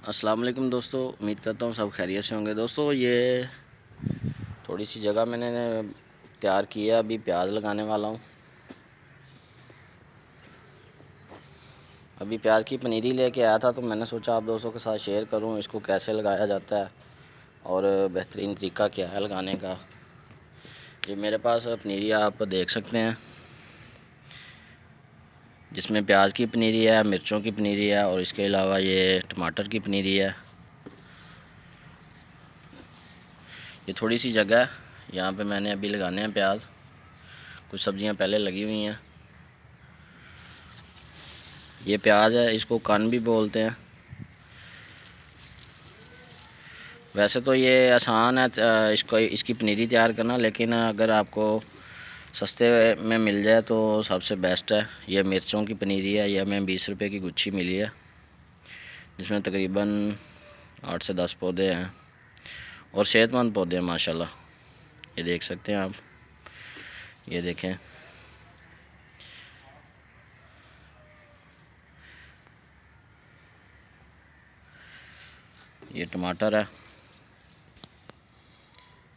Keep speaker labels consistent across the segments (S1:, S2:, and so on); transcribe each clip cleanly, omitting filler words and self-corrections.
S1: अस्सलाम वालेकुम दोस्तों, उम्मीद करता हूँ सब खैरियत से होंगे। दोस्तों ये थोड़ी सी जगह मैंने तैयार की है, अभी प्याज लगाने वाला हूँ। अभी प्याज की पनीरी लेके आया था तो मैंने सोचा आप दोस्तों के साथ शेयर करूँ इसको कैसे लगाया जाता है और बेहतरीन तरीका क्या है लगाने का। ये मेरे पास पनीरी आप देख सकते हैं, जिसमें प्याज की पनीरी है, मिर्चों की पनीरी है और इसके अलावा ये टमाटर की पनीरी है। ये थोड़ी सी जगह है, यहाँ पे मैंने अभी लगाने हैं प्याज। कुछ सब्जियां पहले लगी हुई हैं। ये प्याज है, इसको कन भी बोलते हैं। वैसे तो ये आसान है इसकी पनीरी तैयार करना, लेकिन अगर आपको सस्ते में मिल जाए तो सबसे बेस्ट है। ये मिर्चों की पनीरी है, ये हमें 20 रुपये की गुच्छी मिली है, जिसमें तकरीबन 8 से 10 पौधे हैं और सेहतमंद पौधे हैं माशाल्लाह। ये देख सकते हैं आप, ये देखें। ये टमाटर है,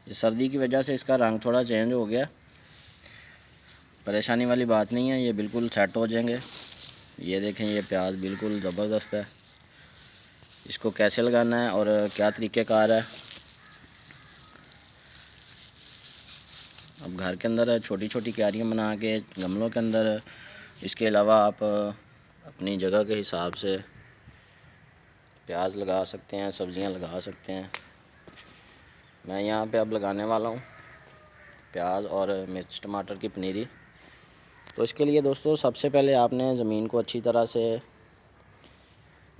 S1: ये सर्दी की वजह से इसका रंग थोड़ा चेंज हो गया, परेशानी वाली बात नहीं है, ये बिल्कुल सेट हो जाएंगे। ये देखें, ये प्याज बिल्कुल ज़बरदस्त है। इसको कैसे लगाना है और क्या तरीक़ेकार है, अब घर के अंदर छोटी छोटी क्यारियाँ बना के गमलों के अंदर, इसके अलावा आप अपनी जगह के हिसाब से प्याज लगा सकते हैं, सब्ज़ियां लगा सकते हैं। मैं यहाँ पे अब लगाने वाला हूँ प्याज और मिर्च टमाटर की पनीरी। तो इसके लिए दोस्तों सबसे पहले आपने ज़मीन को अच्छी तरह से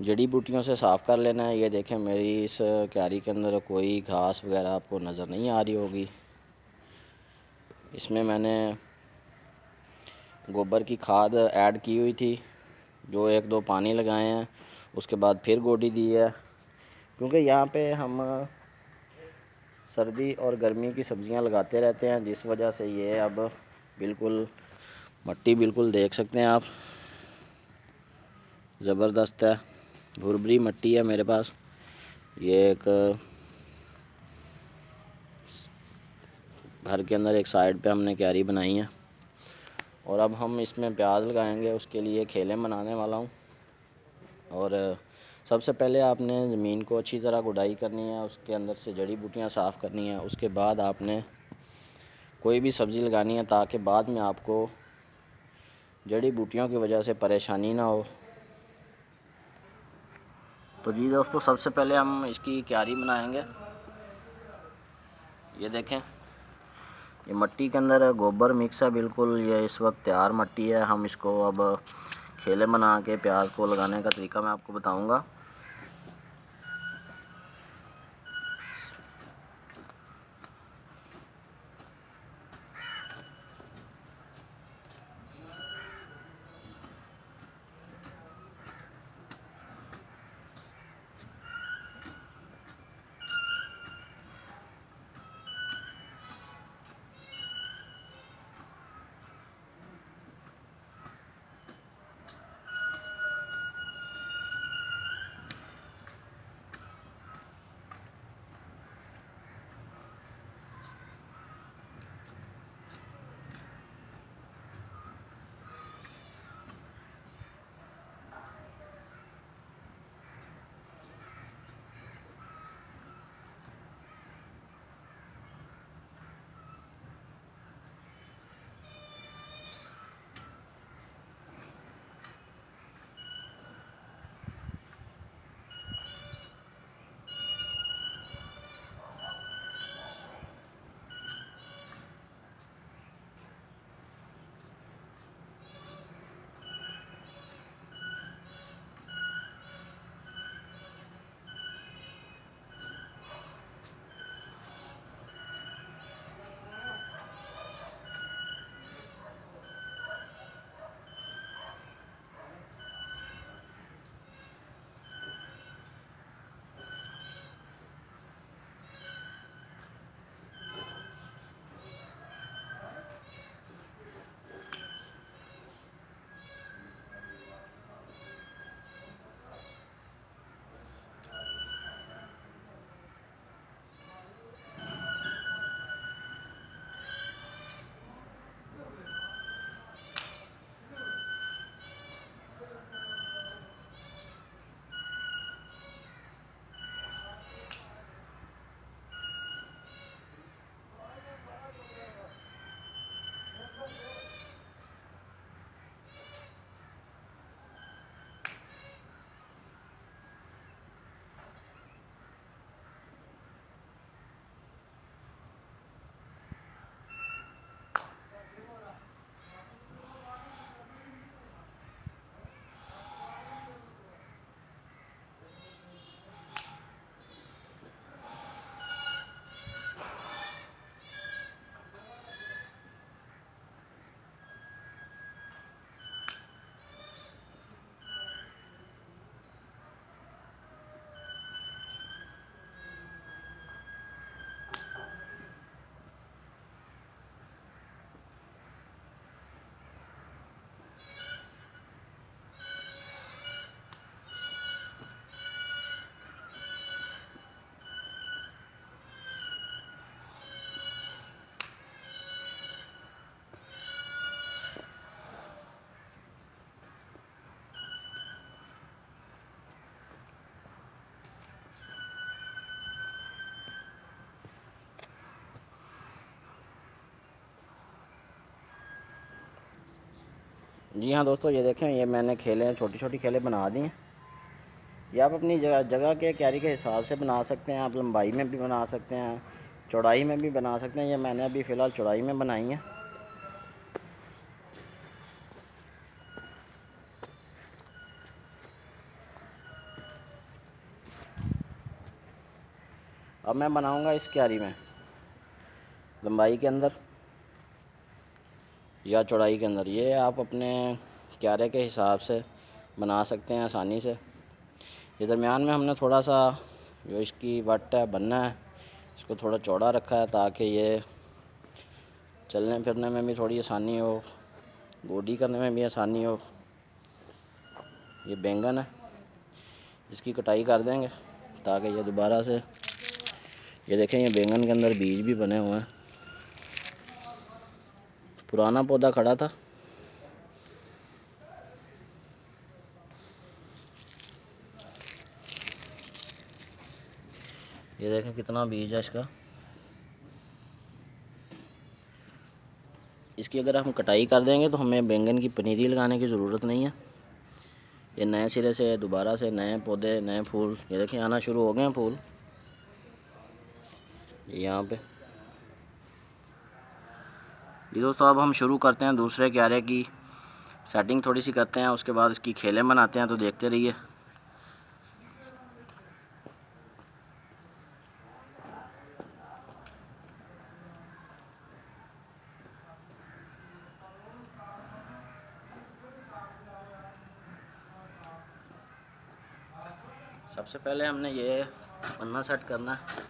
S1: जड़ी बूटियों से साफ़ कर लेना है। ये देखें, मेरी इस क्यारी के अंदर कोई घास वगैरह आपको नज़र नहीं आ रही होगी। इसमें मैंने गोबर की खाद ऐड की हुई थी, जो 1-2 पानी लगाए हैं, उसके बाद फिर गोडी दी है, क्योंकि यहाँ पे हम सर्दी और गर्मी की सब्ज़ियाँ लगाते रहते हैं, जिस वजह से ये अब बिल्कुल मट्टी बिल्कुल देख सकते हैं आप, ज़बरदस्त है। भुरभुरी मट्टी है मेरे पास। ये एक घर के अंदर एक साइड पे हमने क्यारी बनाई है और अब हम इसमें प्याज लगाएंगे। उसके लिए खेलें बनाने वाला हूँ और सबसे पहले आपने ज़मीन को अच्छी तरह गुडाई करनी है, उसके अंदर से जड़ी बूटियाँ साफ़ करनी है। उसके बाद आपने कोई भी सब्ज़ी लगानी है, ताकि बाद में आपको जड़ी बूटियों की वजह से परेशानी ना हो। तो जी दोस्तों, सबसे पहले हम इसकी क्यारी बनाएंगे। ये देखें, ये मट्टी के अंदर गोबर मिक्स है बिल्कुल, ये इस वक्त तैयार मट्टी है। हम इसको अब खेले बना के प्याज को लगाने का तरीका मैं आपको बताऊंगा। जी हाँ दोस्तों, ये देखें, ये मैंने खेलें छोटी छोटी खेलें बना दी हैं। ये आप अपनी जगह जगह के क्यारी के हिसाब से बना सकते हैं। आप लंबाई में भी बना सकते हैं, चौड़ाई में भी बना सकते हैं। ये मैंने अभी फ़िलहाल चौड़ाई में बनाई है। अब मैं बनाऊंगा इस क्यारी में लंबाई के अंदर या चौड़ाई के अंदर। ये आप अपने क्यारे के हिसाब से बना सकते हैं आसानी से। ये दरमियान में हमने थोड़ा सा जो इसकी वट है बनना है, इसको थोड़ा चौड़ा रखा है ताकि ये चलने फिरने में भी थोड़ी आसानी हो, गोडी करने में भी आसानी हो। ये बैंगन है, इसकी कटाई कर देंगे ताकि ये दोबारा से, ये देखें, ये बैंगन के अंदर बीज भी बने हुए हैं। पुराना पौधा खड़ा था, ये देखें कितना बीज है इसका। इसकी अगर हम कटाई कर देंगे तो हमें बैंगन की पनीरी लगाने की ज़रूरत नहीं है। ये नए सिरे से दोबारा से नए पौधे, नए फूल, ये देखें आना शुरू हो गए हैं फूल यहाँ पे। ये दोस्तों, अब हम शुरू करते हैं दूसरे क्यारे की सेटिंग, थोड़ी सी करते हैं, उसके बाद इसकी खेलें बनाते हैं। तो देखते रहिए। सबसे पहले हमने ये पन्ना सेट करना है।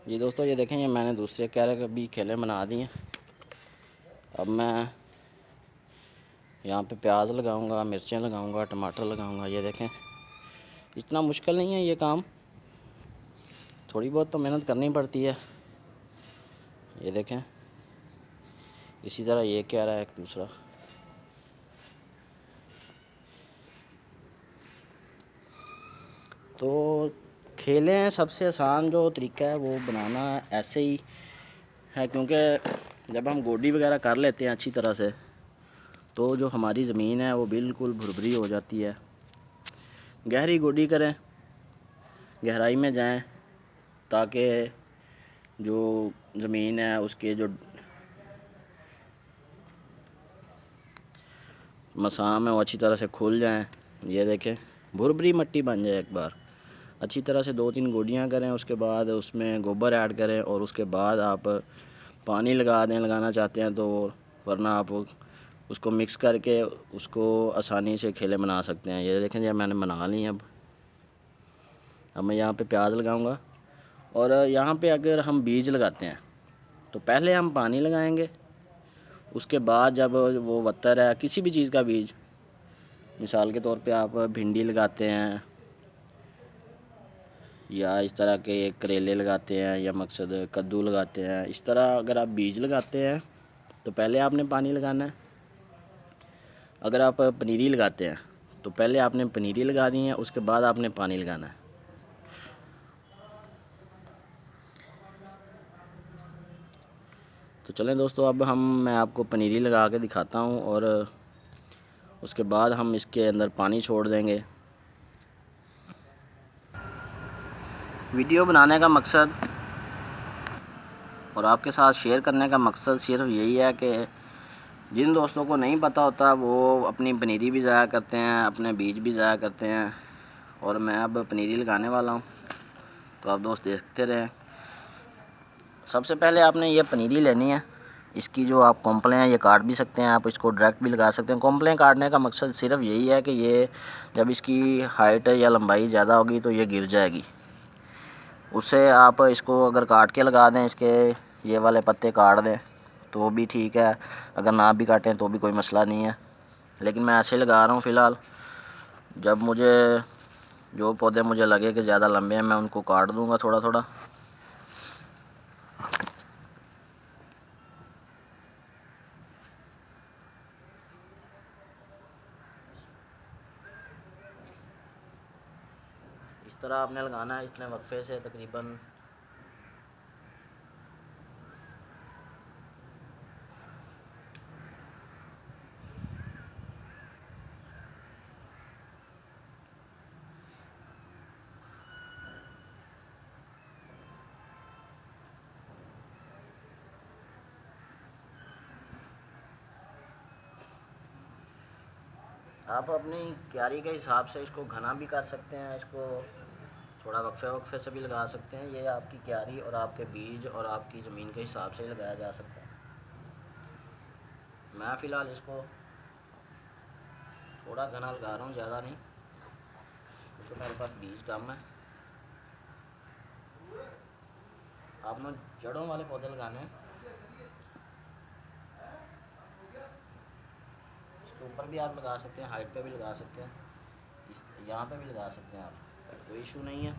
S1: ये दोस्तों ये देखें, ये मैंने दूसरे क्यारे के भी खेले बना दिए। अब मैं यहाँ पे प्याज लगाऊंगा, मिर्चें लगाऊंगा, टमाटर लगाऊंगा। ये देखें, इतना मुश्किल नहीं है ये काम, थोड़ी बहुत तो मेहनत करनी पड़ती है। ये देखें, इसी तरह ये क्यारा है एक दूसरा। तो खेलें सबसे आसान जो तरीका है वो बनाना ऐसे ही है, क्योंकि जब हम गोडी वगैरह कर लेते हैं अच्छी तरह से तो जो हमारी ज़मीन है वो बिल्कुल भुरभुरी हो जाती है। गहरी गोडी करें, गहराई में जाएं, ताकि जो ज़मीन है उसके जो मसाम है वो अच्छी तरह से खुल जाएं। ये देखें, भुरभुरी मिट्टी बन जाए। एक बार अच्छी तरह से 2-3 गोडियाँ करें, उसके बाद उसमें गोबर ऐड करें और उसके बाद आप पानी लगा दें, लगाना चाहते हैं तो, वरना आप उसको मिक्स करके उसको आसानी से खेले बना सकते हैं। ये देखें, जब मैंने बना ली। अब मैं यहाँ पे प्याज लगाऊंगा। और यहाँ पे अगर हम बीज लगाते हैं तो पहले हम पानी लगाएंगे, उसके बाद जब वो वत्तर है किसी भी चीज़ का बीज, मिसाल के तौर पे आप भिंडी लगाते हैं या इस तरह के करेले लगाते हैं या मकसद कद्दू लगाते हैं, इस तरह अगर आप बीज लगाते हैं तो पहले आपने पानी लगाना है। अगर आप पनीरी लगाते हैं तो पहले आपने पनीरी लगानी है, उसके बाद आपने पानी लगाना है। तो चलें दोस्तों, अब मैं आपको पनीरी लगा के दिखाता हूँ और उसके बाद हम इसके अंदर पानी छोड़ देंगे। वीडियो बनाने का मकसद और आपके साथ शेयर करने का मकसद सिर्फ यही है कि जिन दोस्तों को नहीं पता होता वो अपनी पनीरी भी ज़ाया करते हैं, अपने बीज भी ज़ाया करते हैं। और मैं अब पनीरी लगाने वाला हूँ, तो आप दोस्त देखते रहें। सबसे पहले आपने ये पनीरी लेनी है, इसकी जो आप कॉम्पलें हैं ये काट भी सकते हैं, आप इसको डायरेक्ट भी लगा सकते हैं। कॉम्पलें काटने का मकसद सिर्फ यही है कि ये जब इसकी हाइट या लंबाई ज़्यादा होगी तो ये गिर जाएगी। उससे आप इसको अगर काट के लगा दें, इसके ये वाले पत्ते काट दें तो भी ठीक है, अगर ना भी काटें तो भी कोई मसला नहीं है। लेकिन मैं ऐसे लगा रहा हूँ फ़िलहाल। जब मुझे जो पौधे मुझे लगे कि ज़्यादा लंबे हैं मैं उनको काट दूँगा थोड़ा थोड़ा। इस तरह आपने लगाना है, इतने वक्फे से तकरीबन आप अपनी क्यारी के हिसाब से इसको घना भी कर सकते हैं, इसको थोड़ा वक्फे वक्फे से भी लगा सकते हैं। ये आपकी क्यारी और आपके बीज और आपकी ज़मीन के हिसाब से ही लगाया जा सकता है। मैं फ़िलहाल इसको थोड़ा घना लगा रहा हूँ, ज़्यादा नहीं, क्योंकि मेरे पास बीज कम है। आपने जड़ों वाले पौधे लगाने हैं, इसके ऊपर भी आप लगा सकते हैं, हाइट पे भी लगा सकते हैं, इस यहाँ पे भी लगा सकते हैं आप, कोई इशू नहीं है।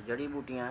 S1: जड़ी बूटियाँ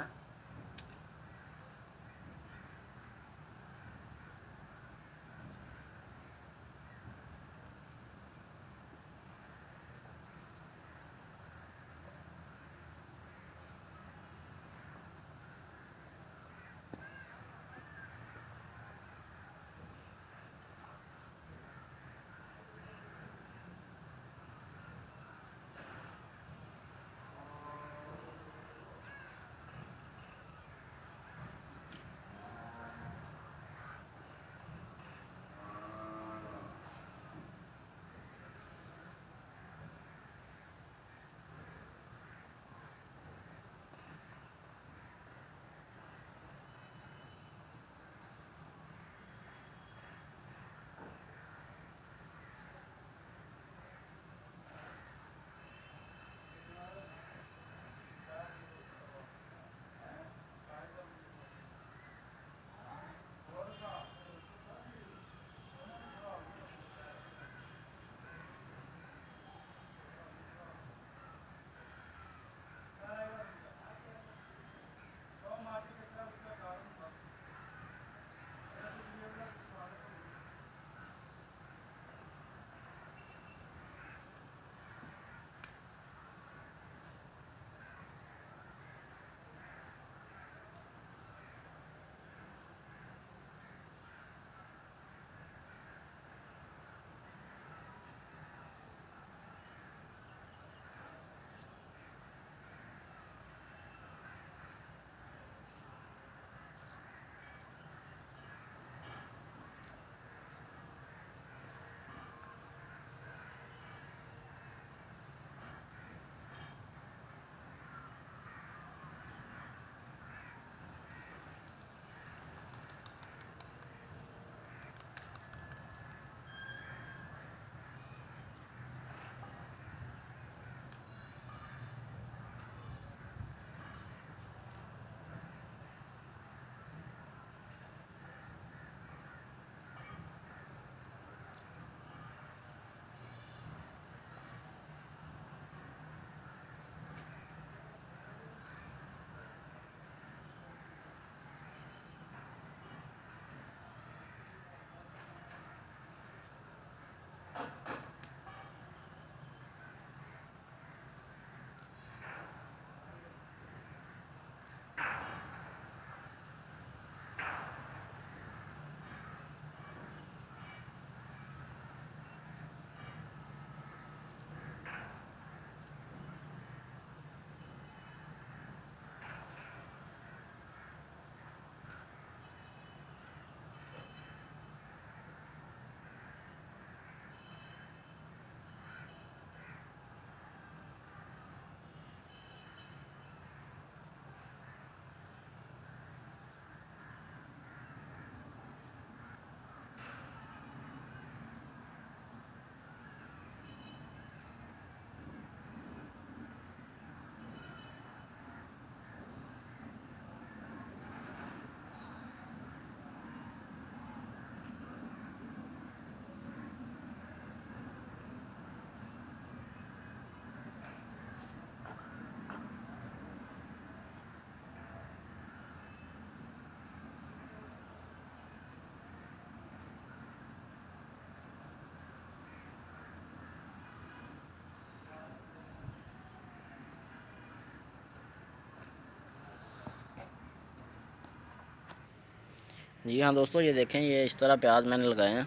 S1: जी हाँ दोस्तों, ये देखें, ये इस तरह प्याज मैंने लगाए हैं।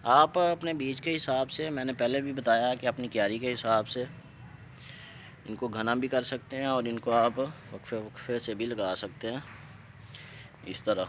S1: आप अपने बीज के हिसाब से, मैंने पहले भी बताया कि अपनी क्यारी के हिसाब से इनको घना भी कर सकते हैं और इनको आप वक्फे वक्फे से भी लगा सकते हैं, इस तरह।